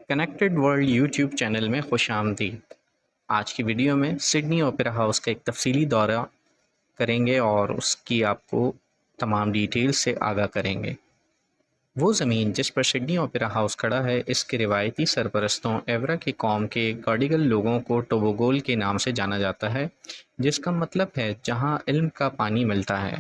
Connected world YouTube channel میں خوش آمدید۔ آج کی ویڈیو میں سڈنی اوپیرا ہاؤس کا ایک تفصیلی دورہ کریں گے اور اس کی آپ کو تمام ڈیٹیل سے آگاہ کریں گے۔ وہ زمین جس پر سڈنی اوپیرا ہاؤس کھڑا ہے، اس کے روایتی سرپرستوں ایورا کی قوم کے گارڈیگل لوگوں کو ٹوبوگول کے نام سے جانا جاتا ہے، جس کا مطلب ہے جہاں علم کا پانی ملتا ہے۔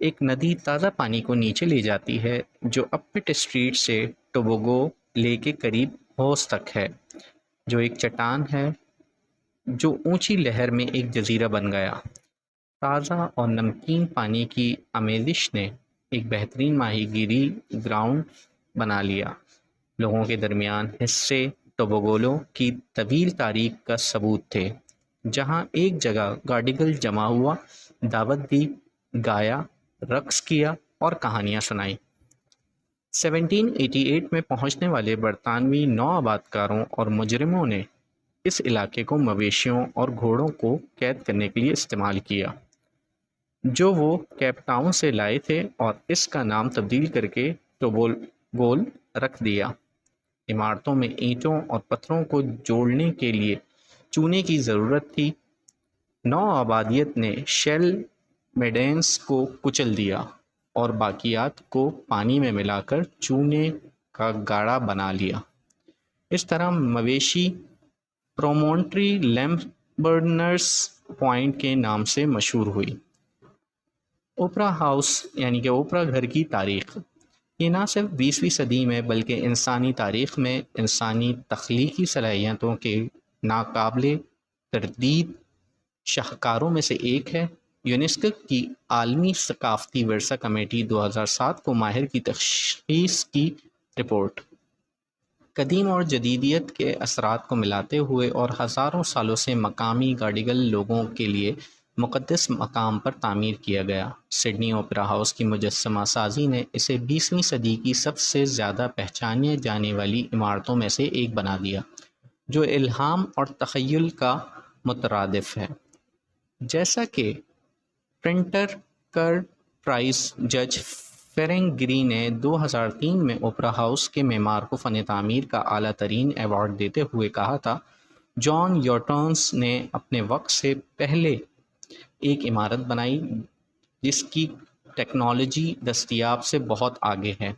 ایک ندی تازہ پانی کو نیچے لے جاتی ہے جو اپٹ اسٹریٹ سے ٹوبوگو لے کے قریب ہوس تک ہے، جو ایک چٹان ہے جو اونچی لہر میں ایک جزیرہ بن گیا۔ تازہ اور نمکین پانی کی آمیزش نے ایک بہترین ماہی گیری گراؤنڈ بنا لیا۔ لوگوں کے درمیان حصے ٹوبوگولوں کی طویل تاریخ کا ثبوت تھے، جہاں ایک جگہ گارڈیگل جمع ہوا، دعوت دی، گایا، رقص کیا اور کہانیاں سنائیں۔ 1788 میں پہنچنے والے برطانوی نوآبادکاروں اور مجرموں نے اس علاقے کو مویشیوں اور گھوڑوں کو قید کرنے کے لیے استعمال کیا، جو وہ کیپ ٹاؤن سے لائے تھے، اور اس کا نام تبدیل کر کے ٹوبوگول رکھ دیا۔ عمارتوں میں اینٹوں اور پتھروں کو جوڑنے کے لیے چونے کی ضرورت تھی۔ نوآبادیت نے شیل میڈینز کو کچل دیا اور باقیات کو پانی میں ملا کر چونے کا گاڑا بنا لیا۔ اس طرح مویشی پرومونٹری لیمبرنرز پوائنٹ کے نام سے مشہور ہوئی۔ اوپرا ہاؤس یعنی کہ اوپرا گھر کی تاریخ، یہ نہ صرف 20ویں صدی میں بلکہ انسانی تاریخ میں انسانی تخلیقی صلاحیتوں کے ناقابل تردید شاہکاروں میں سے ایک ہے۔ یونیسکو کی عالمی ثقافتی ورثہ کمیٹی 2007 کو ماہر کی تشخیص کی رپورٹ، قدیم اور جدیدیت کے اثرات کو ملاتے ہوئے اور ہزاروں سالوں سے مقامی گارڈیگل لوگوں کے لیے مقدس مقام پر تعمیر کیا گیا۔ سڈنی اوپیرا ہاؤس کی مجسمہ سازی نے اسے 20ویں صدی کی سب سے زیادہ پہچانی جانے والی عمارتوں میں سے ایک بنا دیا، جو الہام اور تخیل کا مترادف ہے۔ جیسا کہ پرنٹر کر پرائز جج فرینک گری نے 2003 میں اوپرا ہاؤس کے معمار کو فن تعمیر کا اعلیٰ ترین ایوارڈ دیتے ہوئے کہا تھا، جان یورٹونس نے اپنے وقت سے پہلے ایک عمارت بنائی جس کی ٹیکنالوجی دستیاب سے بہت آگے ہے،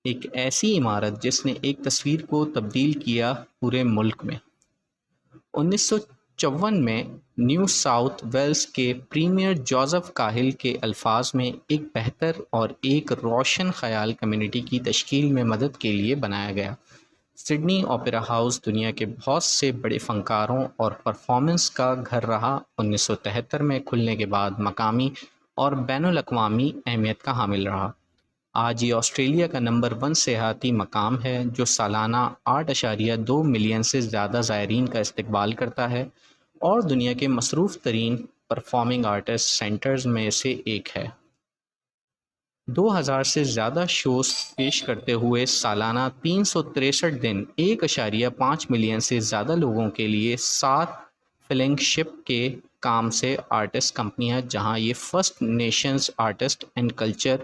ایک ایسی عمارت جس نے ایک تصویر کو تبدیل کیا پورے ملک میں۔ 1954 میں نیو ساؤتھ ویلز کے پریمیئر جوزف کاہل کے الفاظ میں ایک بہتر اور ایک روشن خیال کمیونٹی کی تشکیل میں مدد کے لیے بنایا گیا۔ سڈنی اوپیرا ہاؤس دنیا کے بہت سے بڑے فنکاروں اور پرفارمنس کا گھر رہا۔ 1973 میں کھلنے کے بعد مقامی اور بین الاقوامی اہمیت کا حامل رہا۔ آج یہ آسٹریلیا کا نمبر 1 سیاحتی مقام ہے، جو سالانہ 8.2 ملین سے زیادہ زائرین کا استقبال کرتا ہے اور دنیا کے مصروف ترین پرفارمنگ آرٹسٹ سینٹرز میں سے ایک ہے۔ 2000 سے زیادہ شوز پیش کرتے ہوئے سالانہ 363 دن 1.5 ملین سے زیادہ لوگوں کے لیے 7 فلنگ شپ کے کام سے آرٹسٹ کمپنیاں، جہاں یہ first nations artist and culture,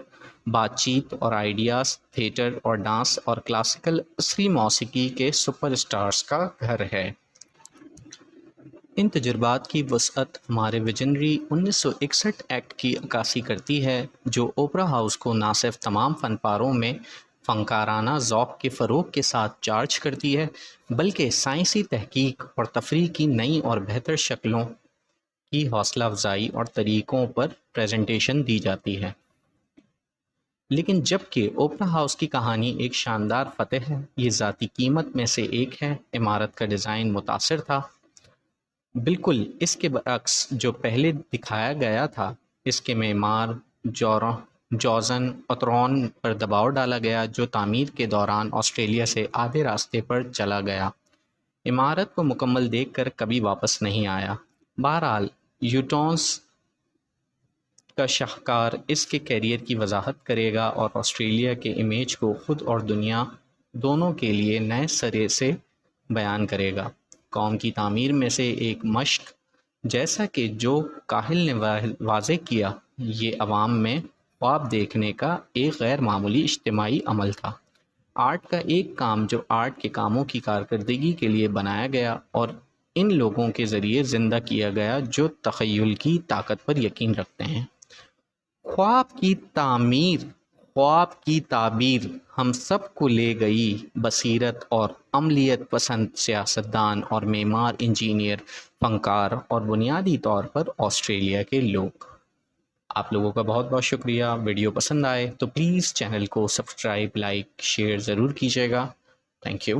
بات چیت اور آئیڈیاز، تھیٹر اور ڈانس اور کلاسیکل عصری موسیقی کے سپر اسٹارز کا گھر ہے۔ ان تجربات کی وسعت ہمارے ویژنری 1961 ایکٹ کی عکاسی کرتی ہے، جو اوپرا ہاؤس کو نہ صرف تمام فن پاروں میں فنکارانہ ذوق کے فروغ کے ساتھ چارج کرتی ہے، بلکہ سائنسی تحقیق اور تفریح کی نئی اور بہتر شکلوں کی حوصلہ افزائی اور طریقوں پر پریزنٹیشن دی جاتی ہے۔ لیکن جبکہ اوپرا ہاؤس کی کہانی ایک شاندار فتح ہے، یہ ذاتی قیمت میں سے ایک ہے۔ عمارت کا ڈیزائن متاثر تھا، بالکل اس کے برعکس جو پہلے دکھایا گیا تھا۔ اس کے معمار جوزن اترون پر دباؤ ڈالا گیا، جو تعمیر کے دوران آسٹریلیا سے آدھے راستے پر چلا گیا۔ عمارت کو مکمل دیکھ کر کبھی واپس نہیں آیا۔ بہرحال یوٹونس کا شاہکار اس کے کیریئر کی وضاحت کرے گا اور آسٹریلیا کے امیج کو خود اور دنیا دونوں کے لیے نئے سرے سے بیان کرے گا۔ قوم کی تعمیر میں سے ایک مشق، جیسا کہ جو کاہل نے واضح کیا، یہ عوام میں خواب دیکھنے کا ایک غیر معمولی اجتماعی عمل تھا۔ آرٹ کا ایک کام جو آرٹ کے کاموں کی کارکردگی کے لیے بنایا گیا اور ان لوگوں کے ذریعے زندہ کیا گیا جو تخیل کی طاقت پر یقین رکھتے ہیں۔ خواب کی تعمیر، خواب کی تعبیر ہم سب کو لے گئی بصیرت اور عملیت پسند سیاستدان اور معمار، انجینئر، فنکار اور بنیادی طور پر آسٹریلیا کے لوگ۔ آپ لوگوں کا بہت بہت شکریہ۔ ویڈیو پسند آئے تو پلیز چینل کو سبسکرائب، لائک، شیئر ضرور کیجیے گا۔ Thank you.